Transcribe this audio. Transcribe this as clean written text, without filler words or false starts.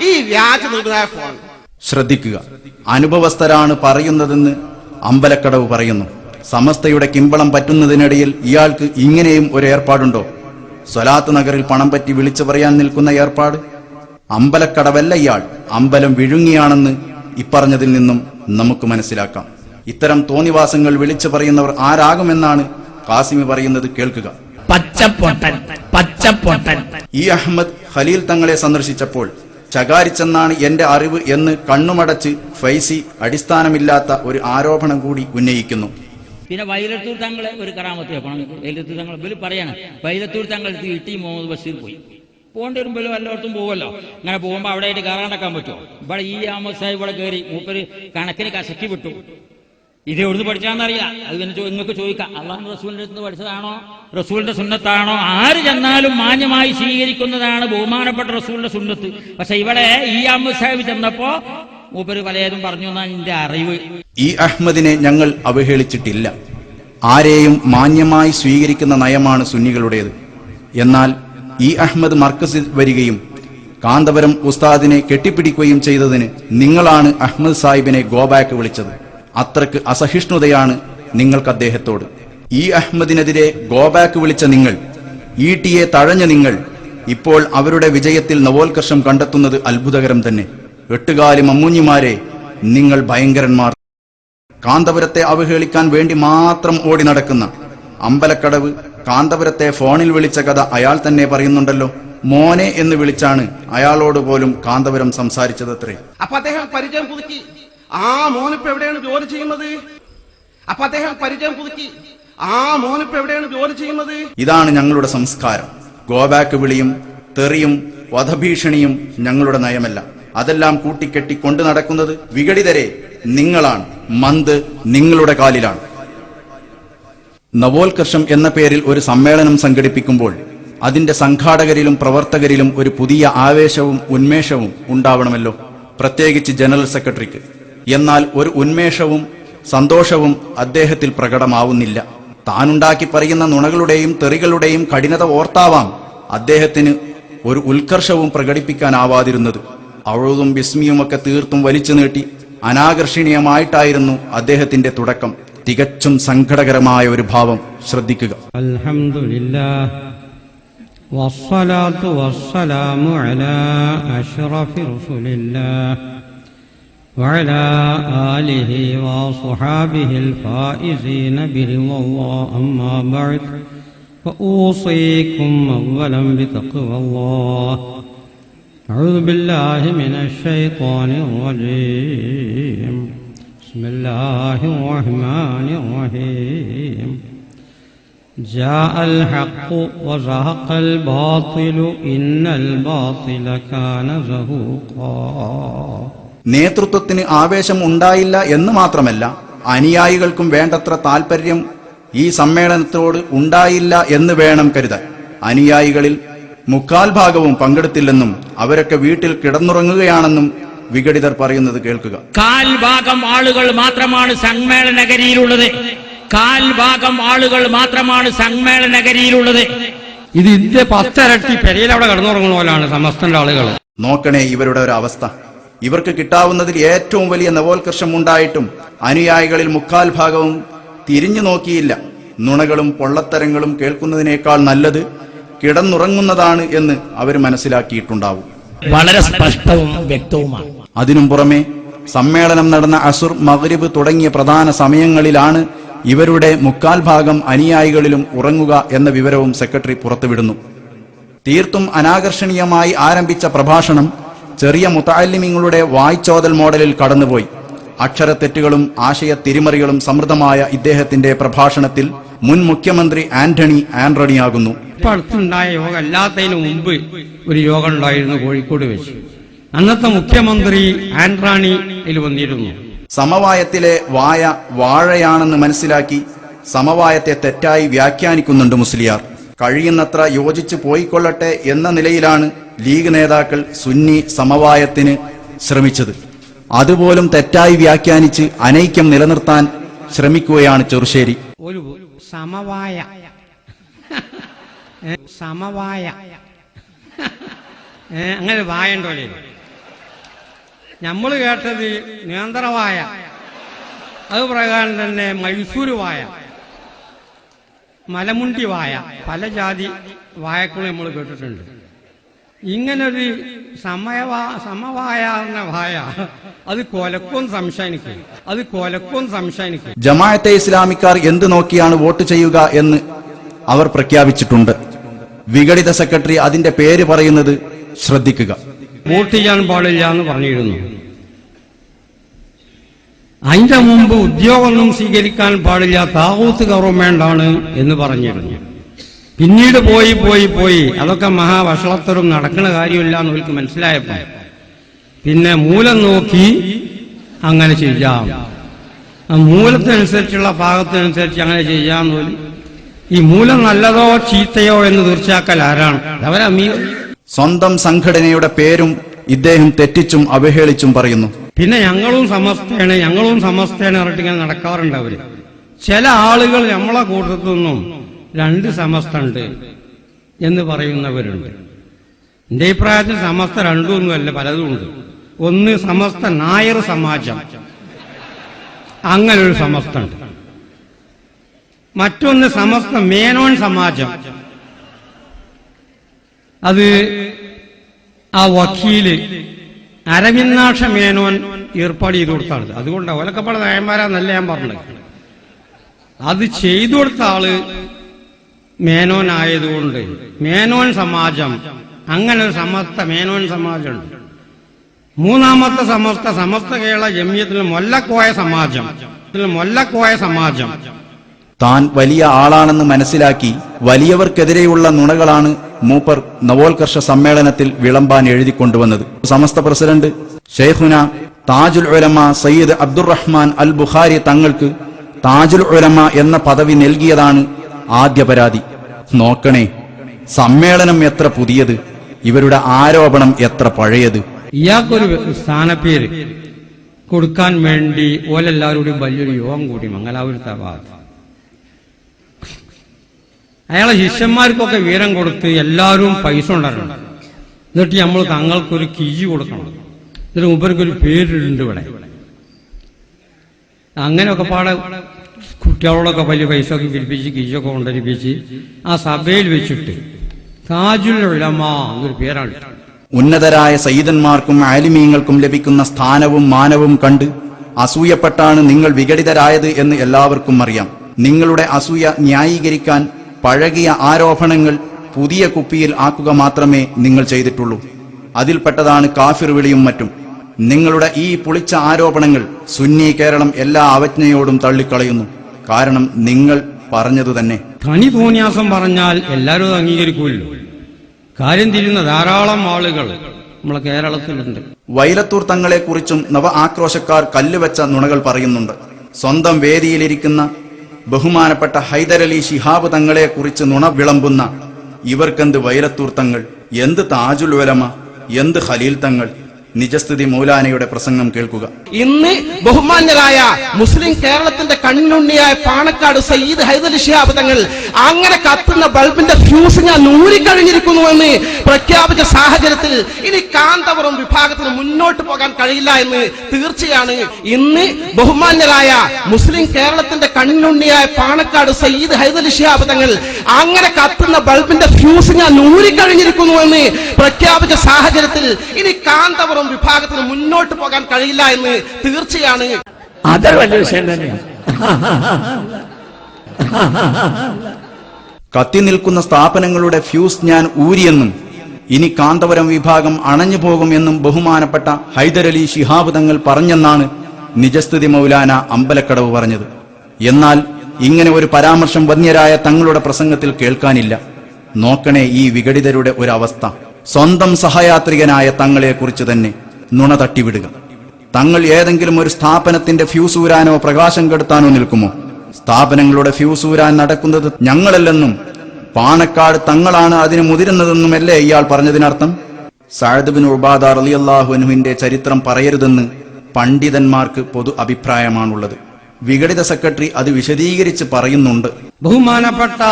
ഈ വ്യാജ നിർമ്മിതായ ഫോൺ. ശ്രദ്ധിക്കുക, അനുഭവസ്ഥരാണ് പറയുന്നതെന്ന് അമ്പലക്കടവ് പറയുന്നു. സമസ്തയുടെ കിമ്പളം പറ്റുന്നതിനിടയിൽ ഇയാൾക്ക് ഇങ്ങനെയും ഒരു ഏർപ്പാടുണ്ടോ? സ്വലാത്ത് നഗറിൽ പണം പറ്റി വിളിച്ചു പറയാൻ നിൽക്കുന്ന ഏർപ്പാട്. അമ്പലക്കടവല്ല ഇയാൾ, അമ്പലം വിഴുങ്ങിയാണെന്ന് ഇപ്പറഞ്ഞതിൽ നിന്നും നമുക്ക് മനസ്സിലാക്കാം. ഇത്തരം തോന്നിവാസങ്ങൾ വിളിച്ചു പറയുന്നവർ ആരാകുമെന്നാണ് കാസിമി പറയുന്നത്. കേൾക്കുക. പച്ചപ്പൊട്ടൻ. ഈ അഹമ്മദ് ഖലീൽ തങ്ങളെ സന്ദർശിച്ചപ്പോൾ ചകാരിച്ചെന്നാണ് എന്റെ അറിവ് എന്ന് കണ്ണുമടച്ച് ഫൈസി അടിസ്ഥാനമില്ലാത്ത ഒരു ആരോപണം കൂടി ഉന്നയിക്കുന്നു. പിന്നെ വൈലത്തൂർ തങ്ങളെ ഒരു കറാമത്ത് വെക്കണം. വൈലത്തൂർ തങ്ങൾ ബില് പറയാണ്, വൈലത്തൂർ തങ്ങൾ ഇട്ടി മുഹമ്മദ് ബഷീർ പോയി. പോകേണ്ടി വരുമ്പോഴും എല്ലായിടത്തും പോകുമല്ലോ. അങ്ങനെ പോകുമ്പോൾ അവിടെ ആയിട്ട് കയറാണ്ടക്കാൻ പറ്റുമോ? ഇവിടെ ഈ അഹമ്മദ് സാഹിബ് ഇവിടെ കയറി മൂപ്പര് കണക്കിന് കശക്കി വിട്ടു. ഇത് എവിടുന്ന് പഠിച്ചാന്നറിയില്ല. അത് നിങ്ങൾക്ക് ചോദിക്കാം, അള്ളാഹു റസൂലിന്റെ അടുത്ത് പഠിച്ചതാണോ, റസൂലിന്റെ സുന്നത്താണോ? ആര് ചെന്നാലും മാന്യമായി സ്വീകരിക്കുന്നതാണ് ബഹുമാനപ്പെട്ട റസൂലിന്റെ സുന്നത്ത്. പക്ഷെ ഇവിടെ ഈ അഹമ്മദ് സാഹിബ് ചെന്നപ്പോ മൂപ്പര് പലതും പറഞ്ഞു എന്നാണ് എന്റെ അറിവ്. ഈ അഹമ്മദിനെ ഞങ്ങൾ അവഹേളിച്ചിട്ടില്ല. ആരെയും മാന്യമായി സ്വീകരിക്കുന്ന നയമാണ് സുന്നികളുടേത്. എന്നാൽ ഈ അഹമ്മദ് മർക്കസിൽ വരികയും കാന്തപുരം ഉസ്താദിനെ കെട്ടിപ്പിടിക്കുകയും ചെയ്തതിന് നിങ്ങളാണ് അഹമ്മദ് സാഹിബിനെ ഗോബാക്ക് വിളിച്ചത്. അത്രക്ക് അസഹിഷ്ണുതയാണ് നിങ്ങൾക്ക് അദ്ദേഹത്തോട്. ഈ അഹമ്മദിനെതിരെ ഗോബാക്ക് വിളിച്ച നിങ്ങൾ, ഈട്ടിയെ തഴഞ്ഞ നിങ്ങൾ ഇപ്പോൾ അവരുടെ വിജയത്തിൽ നവോത്കർഷം കണ്ടെത്തുന്നത് അത്ഭുതകരം തന്നെ. എട്ടുകാലി മമ്മൂഞ്ഞിമാരെ, നിങ്ങൾ ഭയങ്കരന്മാർ. കാന്തപുരത്തെ അവഹേളിക്കാൻ വേണ്ടി മാത്രം ഓടി നടക്കുന്ന അമ്പലക്കടവ് കാന്തപുരത്തെ ഫോണിൽ വിളിച്ച കഥ അയാൾ തന്നെ പറയുന്നുണ്ടല്ലോ. മോനെ എന്ന് വിളിച്ചാണ് അയാളോട് പോലും കാന്തപുരം സംസാരിച്ചതത്രേ. അപ്പൊ അദ്ദേഹം പരിചയം പുതുക്കി. ആ മോനിപ്പോ എവിടെയാണ് ജോലി ചെയ്യുന്നത്? ഇതാണ് ഞങ്ങളുടെ സംസ്കാരം. ഗോബാക്ക് വിളിയും തെറിയും വധഭീഷണിയും ഞങ്ങളുടെ നയമല്ല. അതെല്ലാം കൂട്ടിക്കെട്ടി കൊണ്ടു നടക്കുന്നത് വിഘടിതരെ നിങ്ങളാണ്. മന്ത് നിങ്ങളുടെ കാലിലാണ്. നവോത്കർഷം എന്ന പേരിൽ ഒരു സമ്മേളനം സംഘടിപ്പിക്കുമ്പോൾ അതിന്റെ സംഘാടകരിലും പ്രവർത്തകരിലും ഒരു പുതിയ ആവേശവും ഉന്മേഷവും ഉണ്ടാവണമല്ലോ, പ്രത്യേകിച്ച് ജനറൽ സെക്രട്ടറിക്ക്. എന്നാൽ ഒരു ഉന്മേഷവും സന്തോഷവും അദ്ദേഹത്തിൽ പ്രകടമാവുന്നില്ല. താനുണ്ടാക്കി പറയുന്ന നുണകളുടെയും തെറികളുടെയും കഠിനത ഓർത്താവാം അദ്ദേഹത്തിന് ഒരു ഉത്കർഷവും പ്രകടിപ്പിക്കാനാവാതിരുന്നത്. അവഴുതും ബിസ്മിയുമൊക്കെ തീർത്തും വലിച്ചു നീട്ടി അനാകർഷണീയമായിട്ടായിരുന്നു അദ്ദേഹത്തിന്റെ തുടക്കം. തികച്ചും സങ്കടകരമായ ഒരു ഭാവം. ശ്രദ്ധിക്കുക. അൽഹംദുലില്ലാഹ് വസ്സലാത്തു വസ്സലാമു അലാ അഷ്റഫി റസൂലില്ലാഹ് വഅലാ ആലിഹി വസ്വഹാബിഹിൽ ഫായിസീന ബിറിളല്ലാഹ്. അമ്മാ ബഅദ് ഫഊസീകും അവ്വലൻ ബിതഖ്വല്ലാഹ്. അഊദു ബില്ലാഹി മിനശ് ശൈത്വാനിർ റജീം. ബിസ്മില്ലാഹിർ റഹ്മാനിർ റഹീം. ജാഅൽ ഹഖ് വസഹഖൽ ബാതിലു ഇന്നൽ ബാതില കാന സഹൂഖാ. നേതൃത്വത്തിന് ആവേശം ഉണ്ടായില്ല എന്ന് മാത്രമല്ല, അനുയായികൾക്കും വേണ്ടത്ര താൽപര്യം ഈ സമ്മേളനത്തോട് ഉണ്ടായില്ല എന്ന് വേണം കരുതാൻ. അനുയായികളിൽ 3/4 പങ്കെടുത്തില്ലെന്നും അവരൊക്കെ വീട്ടിൽ കിടന്നുറങ്ങുകയാണെന്നും വിഘടിതർ പറയുന്നത് കേൾക്കുക. 1/4 ആളുകൾ മാത്രമാണ് സമ്മേളനഗരിയിലുള്ളത്. 1/4 ആളുകൾ മാത്രമാണ് സമ്മേളനഗരിയിലുള്ളത്. ഇത് ഇതിന്റെ 10 ഇരട്ടി പെരയിൽ അവിടെ കിടന്നുറങ്ങുന്ന പോലാണ് സമസ്തന്റെ ആളുകൾ. നോക്കണേ ഇവരുടെ ഒരു അവസ്ഥ. ഇവർക്ക് കിട്ടാവുന്നതിൽ ഏറ്റവും വലിയ നവോത്കർഷം ഉണ്ടായിട്ടും അനുയായികളിൽ 3/4 തിരിഞ്ഞു നോക്കിയില്ല. നുണകളും പൊള്ളത്തരങ്ങളും കേൾക്കുന്നതിനേക്കാൾ നല്ലത് കിടന്നുറങ്ങുന്നതാണ് എന്ന് അവർ മനസ്സിലാക്കിയിട്ടുണ്ടാവും. വളരെ സ്പഷ്ടവും വ്യക്തവുമാണ്. അതിനും പുറമെ സമ്മേളനം നടന്ന അസുർ, മഗ്രിബ് തുടങ്ങിയ പ്രധാന സമയങ്ങളിലാണ് ഇവരുടെ 3/4 അനുയായികളിലും ഉറങ്ങുക എന്ന വിവരവും സെക്രട്ടറി പുറത്തുവിടുന്നു. തീർത്തും അനാകർഷണീയമായി ആരംഭിച്ച പ്രഭാഷണം ചെറിയ മുതഅല്ലിമീങ്ങളുടെ വായ്ചോദൽ മോഡലിൽ കടന്നുപോയി. അക്ഷരത്തെറ്റുകളും ആശയത്തിരിമറികളും സമൃദ്ധമായ ഇദ്ദേഹത്തിന്റെ പ്രഭാഷണത്തിൽ മുൻ മുഖ്യമന്ത്രി ആന്റണിയാകുന്നു. ഇപ്പൊ അടുത്തുണ്ടായ യോഗം അല്ലാത്തതിന് മുമ്പ് ഒരു യോഗം ഉണ്ടായിരുന്നു കോഴിക്കോട് വെച്ച്. അന്നത്തെ മുഖ്യമന്ത്രി ആന്റണിയിൽ വന്നിരുന്നു. സമവായത്തിലെ വായ വാഴയാണെന്ന് മനസ്സിലാക്കി സമവായത്തെ തെറ്റായി വ്യാഖ്യാനിക്കുന്നുണ്ട് മുസ്ലിയാർ. കഴിയുന്നത്ര യോജിച്ചു പോയിക്കൊള്ളട്ടെ എന്ന നിലയിലാണ് ലീഗ് നേതാക്കൾ സുന്നി സമവായത്തിന് ശ്രമിച്ചത്. അതുപോലും തെറ്റായി വ്യാഖ്യാനിച്ച് അനൈക്യം നിലനിർത്താൻ ശ്രമിക്കുകയാണ് ചെറുശ്ശേരി. ഒരു സമവായ അങ്ങനെ വായ ഉണ്ടോ? നമ്മൾ കേട്ടത് നേന്ത്രവായ, അത് പ്രകാരം തന്നെ മൈസൂര് വായ, മലമുണ്ടി വായ, പല ജാതി വായക്കളും നമ്മൾ കേട്ടിട്ടുണ്ട്. ഇങ്ങനൊരു സമവായ എന്ന വായ അത് കൊലക്കും സംശയിക്കും. ജമാഅത്തെ ഇസ്ലാമിക്കാർ എന്ത് നോക്കിയാണ് വോട്ട് ചെയ്യുക എന്ന് അവർ പ്രഖ്യാപിച്ചിട്ടുണ്ട്. വിഘടിത സെക്രട്ടറി അതിന്റെ പേര് പറയുന്നത് ശ്രദ്ധിക്കുക. വോട്ട് ചെയ്യാൻ പാടില്ല എന്ന് പറഞ്ഞിരുന്നു. അതിന്റെ മുമ്പ് ഉദ്യോഗമൊന്നും സ്വീകരിക്കാൻ പാടില്ല, താവൂത്ത് ഗവൺമെന്റാണ് എന്ന് പറഞ്ഞിരുന്നു. പിന്നീട് പോയി അതൊക്കെ മഹാവഷളത്തരും നടക്കുന്ന കാര്യമില്ല എന്ന് അവർക്ക് മനസ്സിലായപ്പോ പിന്നെ മൂലം നോക്കി അങ്ങനെ ചെയ്യാം, മൂലത്തിനനുസരിച്ചുള്ള ഭാഗത്തിനനുസരിച്ച് അങ്ങനെ ചെയ്യാം. ഈ മൂലം നല്ലതോ ചീത്തയോ എന്ന് തീർച്ചയാക്കൽ ആരാണ്? അവരമീ സ്വന്തം സംഘടനയുടെ പേരും ഇദ്ദേഹം തെറ്റിച്ചും അവഹേളിച്ചും പറയുന്നു. പിന്നെ ഞങ്ങളും സമസ്തയാണ് പറഞ്ഞിട്ട് ഇങ്ങനെ നടക്കാറുണ്ട് അവര്. ചില ആളുകൾ നമ്മളെ കൂട്ടത്തു നിന്നും 2 സമസ്ത ഉണ്ട് എന്ന് പറയുന്നവരുണ്ട്. എന്റെ അഭിപ്രായത്തിൽ സമസ്ത 2 ഒന്നുമല്ല, പലതും ഉണ്ട്. ഒന്ന് സമസ്ത നായർ സമാജം, അങ്ങനൊരു സമസ്ത ഉണ്ട്. മറ്റൊന്ന് സമസ്ത മേനോൻ സമാജം, അത് ആ വക്കീല് അരവിന്ദാക്ഷ മേനോൻ ഏർപ്പാട് ചെയ്തു കൊടുത്താണ്. അതുകൊണ്ട് അവരൊക്കെ പല നായന്മാരാന്നല്ല ഞാൻ പറഞ്ഞത്. അത് ചെയ്തു കൊടുത്ത ആള് മേനോൻ ആയതുകൊണ്ട് മേനോൻ സമാജം, അങ്ങനെ ഒരു സമസ്ത മേനോൻ സമാജമുണ്ട്. മൂന്നാമത്തെ സമസ്ത കേരള ജമിയത്തിൽ മൊല്ലക്കോയ സമാജം. താൻ വലിയ ആളാണെന്ന് മനസ്സിലാക്കി വലിയവർക്കെതിരെയുള്ള നുണകളാണ് മൂപ്പർ നവോത്കർഷ സമ്മേളനത്തിൽ വിളമ്പാൻ എഴുതിക്കൊണ്ടുവന്നത്. സമസ്ത പ്രസിഡന്റ് ഷെയ്ഖുന താജുൽ ഉലമ സയ്യിദ് അബ്ദുറഹ്മാൻ അൽ ബുഖാരി തങ്ങൾക്ക് താജുൽ ഉലമ എന്ന പദവി നൽകിയതാണ് ആദ്യ പരാതി. നോക്കണേ, സമ്മേളനം എത്ര പുതിയത്, ഇവരുടെ ആരോപണം എത്ര പഴയത്. ഇയാൾക്കൊരു സ്ഥാനപ്പേര് കൊടുക്കാൻ വേണ്ടി ഓലെല്ലാവരോടും വലിയൊരു യോഗം കൂടി മംഗലാപുരത്തെ ഭാഗത്ത്. അയാളെ ശിഷ്യന്മാർക്കൊക്കെ വീരം കൊടുത്ത് എല്ലാവരും പൈസ ഉണ്ടാക്കണം. എന്നിട്ട് നമ്മൾ തങ്ങൾക്കൊരു കീജ് കൊടുക്കണം. എന്നിട്ട് മൂപ്പർക്കൊരു പേരിടുന്നുണ്ട് ഇവിടെ. അങ്ങനെയൊക്കെ പാടെ കുട്ടികളോടൊക്കെ വലിയ പൈസ ഒക്കെ പിരിപ്പിച്ച് കീജൊക്കെ കൊണ്ടരിപ്പിച്ച് ആ സഭയിൽ വെച്ചിട്ട് താജുൽ ഉലമ എന്നൊരു പേരാണ്. ഉന്നതരായ സയ്യിദന്മാർക്കും ആലിമീങ്ങൾക്കും ലഭിക്കുന്ന സ്ഥാനവും മാനവും കണ്ട് അസൂയപ്പെട്ടാണ് നിങ്ങൾ വിഘടിതരായത് എന്ന് എല്ലാവർക്കും അറിയാം. നിങ്ങളുടെ അസൂയ ന്യായീകരിക്കാൻ പഴകിയ ആരോപണങ്ങൾ പുതിയ കുപ്പിയിൽ ആക്കുക മാത്രമേ നിങ്ങൾ ചെയ്തിട്ടുള്ളൂ. അതിൽപ്പെട്ടതാണ് കാഫിർ വിളിയും മറ്റും. നിങ്ങളുടെ ഈ പുളിച്ച ആരോപണങ്ങൾ സുന്നി കേരളം എല്ലാ അവജ്ഞയോടും തള്ളിക്കളയുന്നു. കാരണം നിങ്ങൾ പറഞ്ഞതു തന്നെ. ധനി തോന്നിയാസം പറഞ്ഞാൽ എല്ലാവരും അത് അംഗീകരിക്കുമല്ലോ. കാര്യം തിരിയുന്ന ധാരാളം ആളുകൾ നമ്മളെ കേരളത്തിലുണ്ട്. വൈലത്തൂർ തങ്ങളെക്കുറിച്ചും നവ ആക്രോശക്കാർ കല്ലുവെച്ച നുണകൾ പറയുന്നുണ്ട്. സ്വന്തം വേദിയിലിരിക്കുന്ന ബഹുമാനപ്പെട്ട ഹൈദരലി ശിഹാബ് തങ്ങളെക്കുറിച്ച് നുണ വിളമ്പുന്ന ഇവർക്കെന്ത് വൈലത്തൂർ തങ്ങൾ, എന്ത് താജുൽ ഉലമ, എന്ത് ഖലീൽ തങ്ങൾ. നിജസ്ഥിതി മൗലാനയുടെ പ്രസംഗം കേൾക്കുക. ഇന്ന് ബഹുമാന്യരായ മുസ്ലിം കേരളത്തിന്റെ കണ്ണുണ്ണിയായ പാണക്കാട് സയ്യിദ് ഹൈദരലി ശിഹാബ് തങ്ങൾ അങ്ങനെ കത്തുന്ന ബൾബിന്റെ ഫ്യൂസ് ഞാൻ നൂറിക്കഴിഞ്ഞിരിക്കുന്നുവെന്ന് പ്രഖ്യാപിച്ച സാഹചര്യത്തിൽ ഇനി കാന്തപുരം വിഭാഗത്തിന് മുന്നോട്ട് പോകാൻ കഴിയില്ല എന്ന് തീർച്ചയാണ്. ഇന്ന് ബഹുമാന്യരായ മുസ്ലിം കേരളത്തിന്റെ കണ്ണുണ്ണിയായ പാണക്കാട് സയ്യിദ് ഹൈദരലി ശിഹാബ് തങ്ങൾ അങ്ങനെ കത്തുന്ന ബൾബിന്റെ ഫ്യൂസ് ഞാൻ നൂറിക്കഴിഞ്ഞിരിക്കുന്നുവെന്ന് പ്രഖ്യാപിച്ച സാഹചര്യത്തിൽ ഇനി കാന്തപുരം വിഭാഗത്തിന് മുന്നോട്ട് പോകാൻ കഴിയില്ല എന്ന് തീർച്ചയാണ്. അതൊരു വലിയ വിഷയം തന്നെയാണ്. കത്തി നിൽക്കുന്ന സ്ഥാപനങ്ങളുടെ ഫ്യൂസ് ഞാൻ ഊരിയെന്നും ഇനി കാന്തപുരം വിഭാഗം അണഞ്ഞു പോകുമെന്നും ബഹുമാനപ്പെട്ട ഹൈദരലി ശിഹാബ് തങ്ങൾ പറഞ്ഞെന്നാണ് നിജസ്ഥിതി മൗലാന അമ്പലക്കടവ് പറഞ്ഞത്. എന്നാൽ ഇങ്ങനെ ഒരു പരാമർശം വന്യരായ തങ്ങളുടെ പ്രസംഗത്തിൽ കേൾക്കാനില്ല. നോക്കണേ ഈ വിഘടിതരുടെ ഒരവസ്ഥ. സ്വന്തം സഹയാത്രികനായ തങ്ങളെക്കുറിച്ച് തന്നെ നുണ തട്ടിവിടുക. തങ്ങൾ ഏതെങ്കിലും ഒരു സ്ഥാപനത്തിന്റെ ഫ്യൂസ് ഊരാനോ പ്രകാശം കെടുത്താനോ നിൽക്കുമോ? സ്ഥാപനങ്ങളുടെ ഫ്യൂസ് ഊരാൻ നടക്കുന്നത് ഞങ്ങളല്ലെന്നും പാണക്കാട് തങ്ങളാണ് അതിന് മുതിരുന്നതെന്നുമല്ലേ ഇയാൾ പറഞ്ഞതിനർത്ഥം? സഅദ് ബിൻ ഉബാദ റളിയല്ലാഹു അൻഹുവിന്റെ ചരിത്രം പറയരുതെന്ന് പണ്ഡിതന്മാർക്ക് പൊതു അഭിപ്രായമാണുള്ളത്. വിഘടിത സെക്രട്ടറി അത് വിശദീകരിച്ച് പറയുന്നുണ്ട്. ബഹുമാനപ്പെട്ട